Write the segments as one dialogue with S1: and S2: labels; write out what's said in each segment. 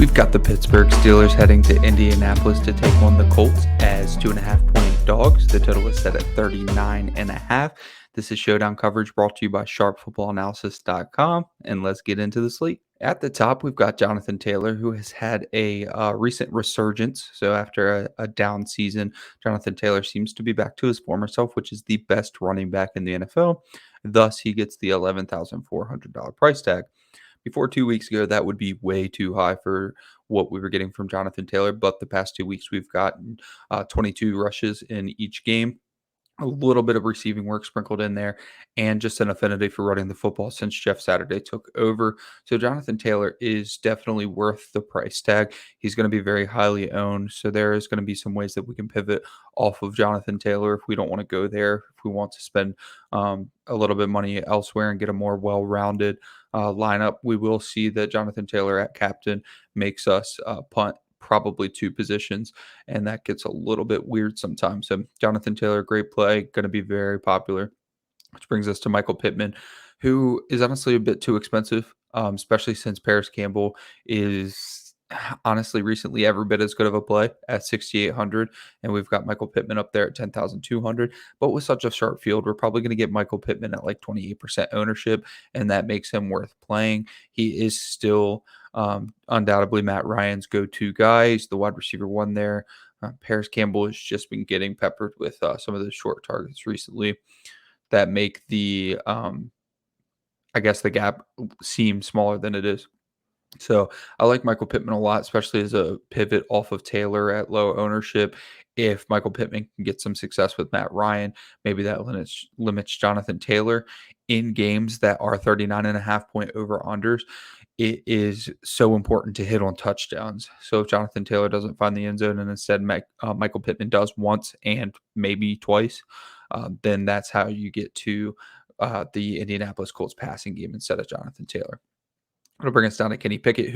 S1: We've got the Pittsburgh Steelers heading to Indianapolis to take on the Colts as 2.5 point dogs. The total is set at 39.5. This is Showdown coverage brought to you by SharpFootballAnalysis.com. And let's get into the slate. At the top, we've got Jonathan Taylor, who has had a recent resurgence. So after a down season, Jonathan Taylor seems to be back to his former self, which is the best running back in the NFL. Thus, he gets the $11,400 price tag. Before 2 weeks ago, that would be way too high for what we were getting from Jonathan Taylor. But the past 2 weeks, we've gotten 22 rushes in each game, a little bit of receiving work sprinkled in there, and just an affinity for running the football since Jeff Saturday took over. So Jonathan Taylor is definitely worth the price tag. He's going to be very highly owned. So there is going to be some ways that we can pivot off of Jonathan Taylor if we don't want to go there, if we want to spend a little bit of money elsewhere and get a more well-rounded lineup. We will see that Jonathan Taylor at captain makes us punt probably two positions, and that gets a little bit weird sometimes. So Jonathan Taylor, great play, going to be very popular. Which brings us to Michael Pittman, who is honestly a bit too expensive, especially since Paris Campbell is honestly recently every bit as good of a play at 6,800, and we've got Michael Pittman up there at 10,200. But with such a sharp field, we're probably going to get Michael Pittman at like 28% ownership, and that makes him worth playing. He is still undoubtedly Matt Ryan's go-to guy. He's the wide receiver one there. Paris Campbell has just been getting peppered with some of the short targets recently that make the I guess the gap seem smaller than it is. So I like Michael Pittman a lot, especially as a pivot off of Taylor at low ownership. If Michael Pittman can get some success with Matt Ryan, maybe that limits Jonathan Taylor in games that are 39.5 point over unders. It is so important to hit on touchdowns. So if Jonathan Taylor doesn't find the end zone and instead Michael Pittman does once and maybe twice, then that's how you get to the Indianapolis Colts passing game instead of Jonathan Taylor. It'll bring us down to Kenny Pickett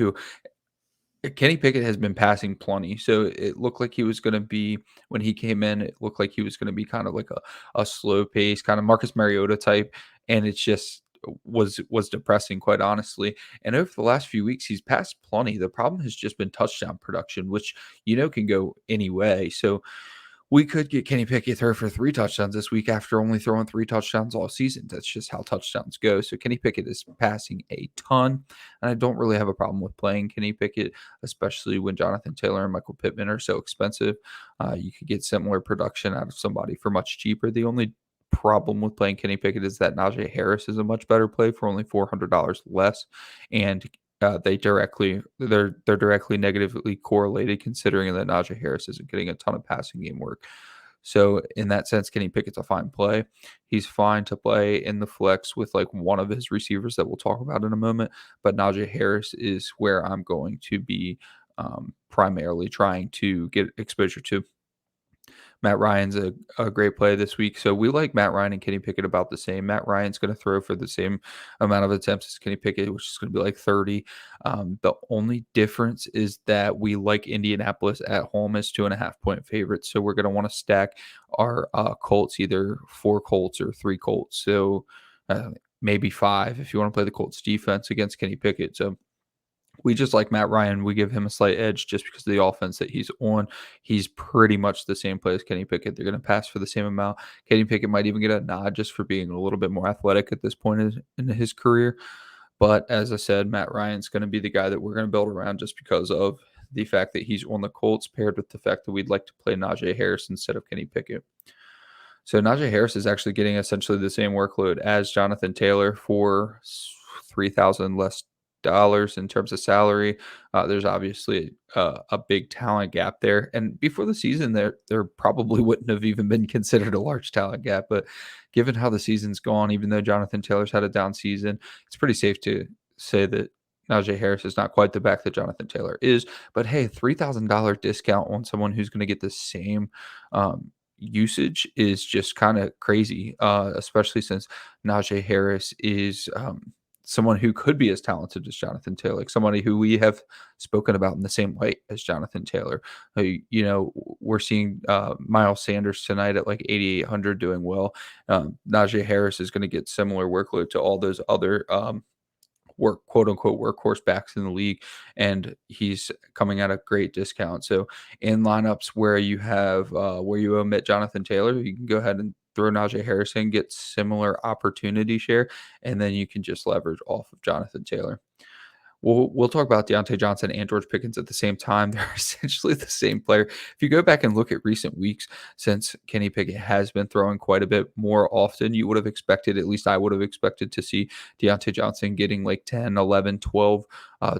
S1: has been passing plenty. So it looked like he was going to be, when he came in, it looked like he was going to be kind of like a slow pace, kind of Marcus Mariota type. And it's just was depressing, quite honestly. And over the last few weeks, he's passed plenty. The problem has just been touchdown production, which, can go any way. So we could get Kenny Pickett throw for 3 touchdowns this week after only throwing 3 touchdowns all season. That's just how touchdowns go. So Kenny Pickett is passing a ton, and I don't really have a problem with playing Kenny Pickett, especially when Jonathan Taylor and Michael Pittman are so expensive. You could get similar production out of somebody for much cheaper. The only problem with playing Kenny Pickett is that Najee Harris is a much better play for only $400 less, and they're directly negatively correlated, considering that Najee Harris isn't getting a ton of passing game work. So in that sense, Kenny Pickett's a fine play. He's fine to play in the flex with like one of his receivers that we'll talk about in a moment. But Najee Harris is where I'm going to be primarily trying to get exposure to. Matt Ryan's a great play this week. So we like Matt Ryan and Kenny Pickett about the same. Matt Ryan's going to throw for the same amount of attempts as Kenny Pickett, which is going to be like 30. The only difference is that we like Indianapolis at home as 2.5 point favorites. So we're going to want to stack our Colts, either 4 Colts or 3 Colts. So maybe 5 if you want to play the Colts defense against Kenny Pickett. So we just like Matt Ryan. We give him a slight edge just because of the offense that he's on. He's pretty much the same play as Kenny Pickett. They're going to pass for the same amount. Kenny Pickett might even get a nod just for being a little bit more athletic at this point in his career. But as I said, Matt Ryan's going to be the guy that we're going to build around just because of the fact that he's on the Colts, paired with the fact that we'd like to play Najee Harris instead of Kenny Pickett. So Najee Harris is actually getting essentially the same workload as Jonathan Taylor for $3,000 less in terms of salary. There's obviously a big talent gap there, and before the season, there probably wouldn't have even been considered a large talent gap. But given how the season's gone, even though Jonathan Taylor's had a down season, it's pretty safe to say that Najee Harris is not quite the back that Jonathan Taylor is. But hey, $3,000 discount on someone who's going to get the same usage is just kind of crazy, especially since Najee Harris is someone who could be as talented as Jonathan Taylor, like somebody who we have spoken about in the same light as Jonathan Taylor. We're seeing Miles Sanders tonight at like 8,800 doing well. Najee Harris is going to get similar workload to all those other quote unquote workhorse backs in the league, and he's coming at a great discount. So in lineups where you have where you omit Jonathan Taylor, you can go ahead and throw Najee Harris in, get similar opportunity share, and then you can just leverage off of Jonathan Taylor. We'll talk about Deontay Johnson and George Pickens at the same time. They're essentially the same player. If you go back and look at recent weeks, since Kenny Pickett has been throwing quite a bit more often, you would have expected, at least I would have expected to see Deontay Johnson getting like 10, 11, 12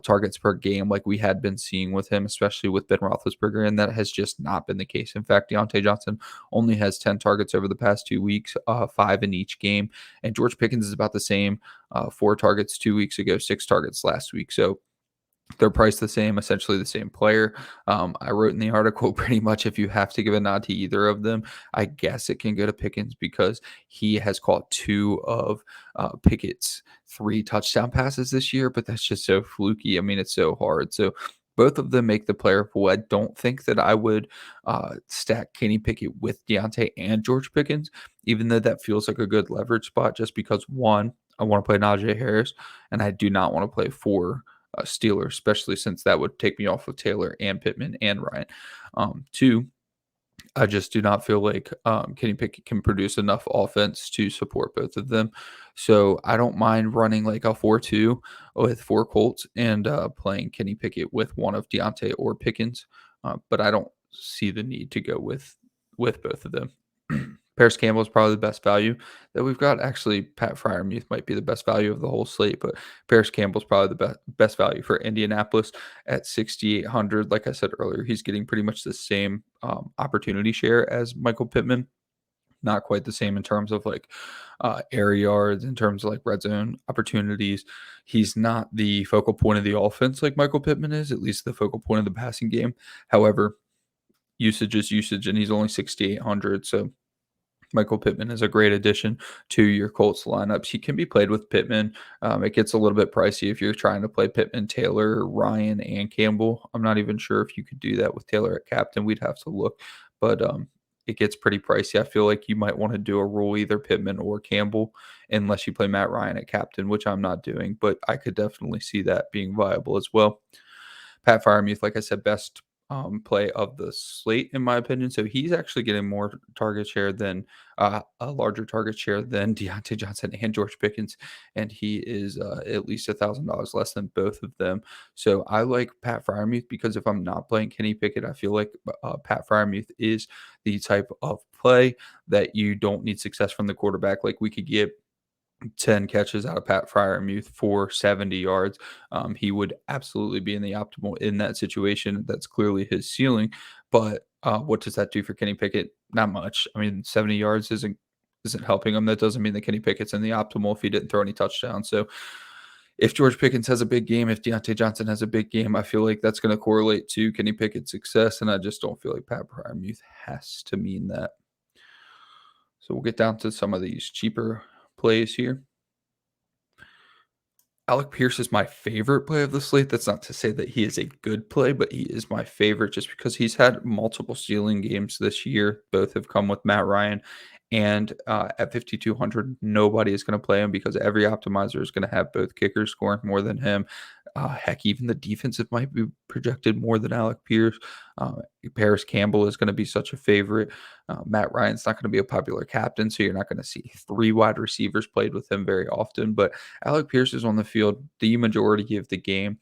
S1: targets per game like we had been seeing with him, especially with Ben Roethlisberger, and that has just not been the case. In fact, Deontay Johnson only has 10 targets over the past 2 weeks, 5 in each game, and George Pickens is about the same. 4 targets 2 weeks ago, 6 targets last week. So they're priced the same, essentially the same player. I wrote in the article pretty much if you have to give a nod to either of them, I guess it can go to Pickens because he has caught 2 of Pickett's 3 touchdown passes this year, but that's just so fluky. I mean, it's so hard. So both of them make the player pool. I don't think that I would stack Kenny Pickett with Deontay and George Pickens, even though that feels like a good leverage spot, just because one, I want to play Najee Harris, and I do not want to play 4 Steelers, especially since that would take me off of Taylor and Pittman and Ryan. 2, I just do not feel like Kenny Pickett can produce enough offense to support both of them. So I don't mind running like a 4-2 with 4 Colts and playing Kenny Pickett with one of Deontay or Pickens. But I don't see the need to go with both of them. Paris Campbell is probably the best value that we've got. Actually, Pat Fryermuth might be the best value of the whole slate, but Paris Campbell is probably the best value for Indianapolis at 6,800. Like I said earlier, he's getting pretty much the same opportunity share as Michael Pittman. Not quite the same in terms of like air yards, in terms of like red zone opportunities. He's not the focal point of the offense like Michael Pittman is, at least the focal point of the passing game. However, usage is usage, and he's only 6,800. So Michael Pittman is a great addition to your Colts lineups. He can be played with Pittman. It gets a little bit pricey if you're trying to play Pittman, Taylor, Ryan, and Campbell. I'm not even sure if you could do that with Taylor at captain. We'd have to look, but it gets pretty pricey. I feel like you might want to do a rule either Pittman or Campbell, unless you play Matt Ryan at captain, which I'm not doing, but I could definitely see that being viable as well. Pat Fryermuth, like I said, best play of the slate, in my opinion. So he's actually getting more target share than a larger target share than Deontay Johnson and George Pickens, and he is at least $1,000 less than both of them. So I like Pat Fryermuth because if I'm not playing Kenny Pickett, I feel like Pat Fryermuth is the type of play that you don't need success from the quarterback. Like we could get 10 catches out of Pat Fryermuth for 70 yards. He would absolutely be in the optimal in that situation. That's clearly his ceiling. But what does that do for Kenny Pickett? Not much. I mean, 70 yards isn't helping him. That doesn't mean that Kenny Pickett's in the optimal if he didn't throw any touchdowns. So if George Pickens has a big game, if Deontay Johnson has a big game, I feel like that's going to correlate to Kenny Pickett's success. And I just don't feel like Pat Fryermuth has to mean that. So we'll get down to some of these cheaper plays here. Alec Pierce is my favorite play of the slate. That's not to say that he is a good play, but he is my favorite just because he's had multiple ceiling games this year. Both have come with Matt Ryan. And at 5,200, nobody is going to play him because every optimizer is going to have both kickers scoring more than him. Heck, even the defensive might be projected more than Alec Pierce. Paris Campbell is going to be such a favorite. Matt Ryan's not going to be a popular captain, so you're not going to see 3 wide receivers played with him very often. But Alec Pierce is on the field the majority of the game.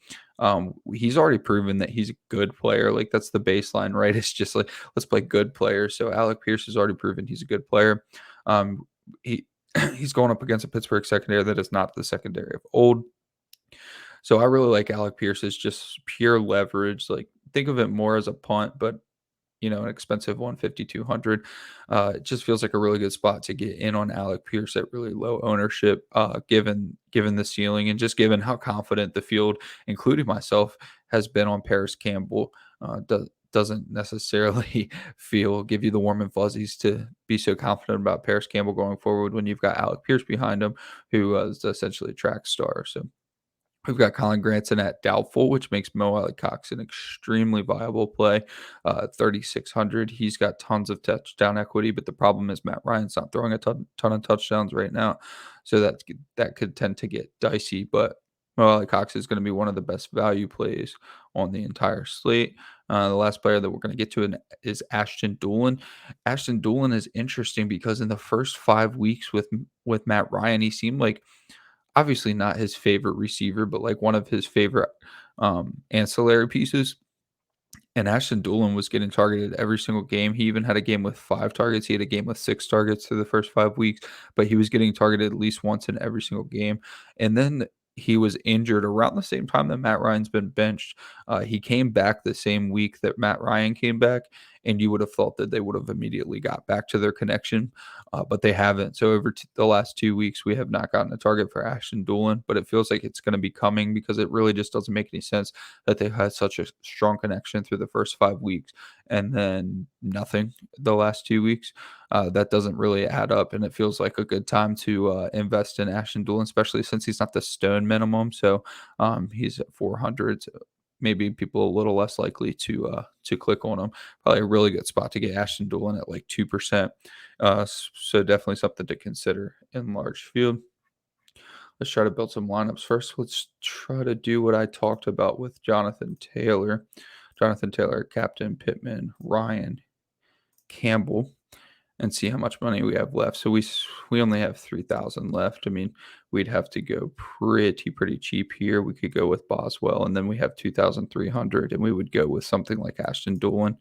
S1: He's already proven that he's a good player. Like that's the baseline, right? It's just like, let's play good players. So Alec Pierce has already proven he's a good player. He's going up against a Pittsburgh secondary that is not the secondary of old. So I really like Alec Pierce as just pure leverage. Like think of it more as a punt, but an expensive one, 5,200. It just feels like a really good spot to get in on Alec Pierce at really low ownership, given the ceiling and just given how confident the field, including myself, has been on Paris Campbell. Doesn't necessarily give you the warm and fuzzies to be so confident about Paris Campbell going forward when you've got Alec Pierce behind him, who is essentially a track star. So we've got Colin Granson at doubtful, which makes Mo Alley-Cox an extremely viable play. 3,600. He's got tons of touchdown equity, but the problem is Matt Ryan's not throwing a ton of touchdowns right now, so that could tend to get dicey. But Well, Ali Cox is gonna be one of the best value plays on the entire slate. The last player that we're gonna get to is Ashton Doolin. Ashton Doolin is interesting because in the first 5 weeks with Matt Ryan, he seemed like obviously not his favorite receiver, but like one of his favorite, ancillary pieces. And Ashton Doolin was getting targeted every single game. He even had a game with 5 targets. He had a game with 6 targets through the first 5 weeks, but he was getting targeted at least once in every single game. And then he was injured around the same time that Matt Ryan's been benched. He came back the same week that Matt Ryan came back, and you would have thought that they would have immediately got back to their connection, but they haven't. So over the last 2 weeks, we have not gotten a target for Ashton Doolin, but it feels like it's going to be coming because it really just doesn't make any sense that they had such a strong connection through the first 5 weeks and then nothing the last 2 weeks. That doesn't really add up, and it feels like a good time to invest in Ashton Doolin, especially since he's not the stone minimum. So he's at 400. So maybe people a little less likely to click on him. Probably a really good spot to get Ashton Doolin at like 2%. So definitely something to consider in large field. Let's try to build some lineups first. Let's try to do what I talked about with Jonathan Taylor. Jonathan Taylor, Captain Pittman, Ryan, Campbell, and see how much money we have left. So we only have 3,000 left. I mean, we'd have to go pretty cheap here. We could go with Boswell, and then we have 2,300, and we would go with something like Ashton Doolin.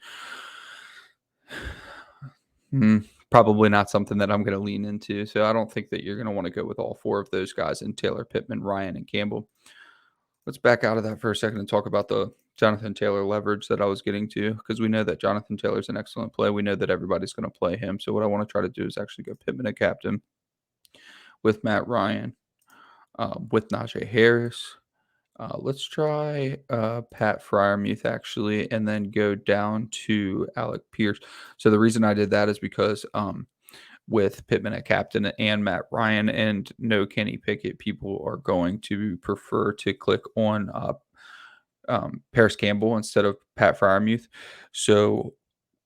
S1: Probably not something that I'm going to lean into. So I don't think that you're going to want to go with all 4 of those guys in Taylor, Pittman, Ryan, and Campbell. Let's back out of that for a second and talk about the Jonathan Taylor leverage that I was getting to, because we know that Jonathan Taylor is an excellent play. We know that everybody's going to play him. So what I want to try to do is actually go Pittman and captain with Matt Ryan, with Najee Harris. Let's try Pat Fryermuth actually, and then go down to Alec Pierce. So the reason I did that is because with Pittman at captain and Matt Ryan and no Kenny Pickett, people are going to prefer to click on Paris Campbell instead of Pat Fryermuth. So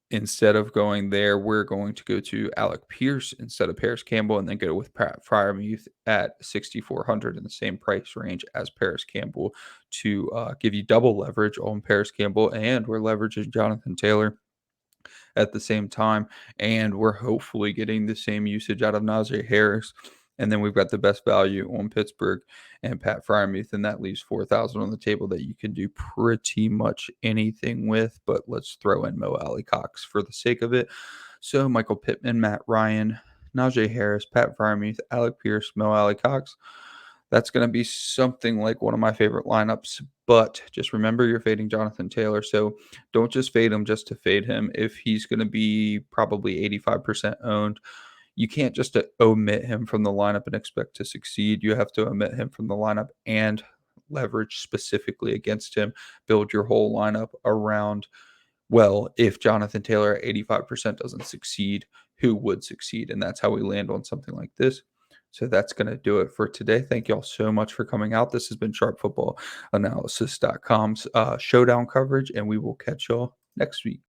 S1: instead of going there, we're going to go to Alec Pierce instead of Paris Campbell, and then go with Pat Fryermuth at 6,400 in the same price range as Paris Campbell to give you double leverage on Paris Campbell, and we're leveraging Jonathan Taylor at the same time, and we're hopefully getting the same usage out of Najee Harris. And then we've got the best value on Pittsburgh and Pat Fryermuth, and that leaves 4,000 on the table that you can do pretty much anything with. But let's throw in Mo Alley Cox for the sake of it. So Michael Pittman, Matt Ryan, Najee Harris, Pat Fryermuth, Alec Pierce, Mo Alley Cox. That's going to be something like one of my favorite lineups. But just remember, you're fading Jonathan Taylor. So don't just fade him just to fade him. If he's going to be probably 85% owned, you can't just omit him from the lineup and expect to succeed. You have to omit him from the lineup and leverage specifically against him. Build your whole lineup around, well, if Jonathan Taylor at 85% doesn't succeed, who would succeed? And that's how we land on something like this. So that's going to do it for today. Thank y'all so much for coming out. This has been sharpfootballanalysis.com's showdown coverage, and we will catch y'all next week.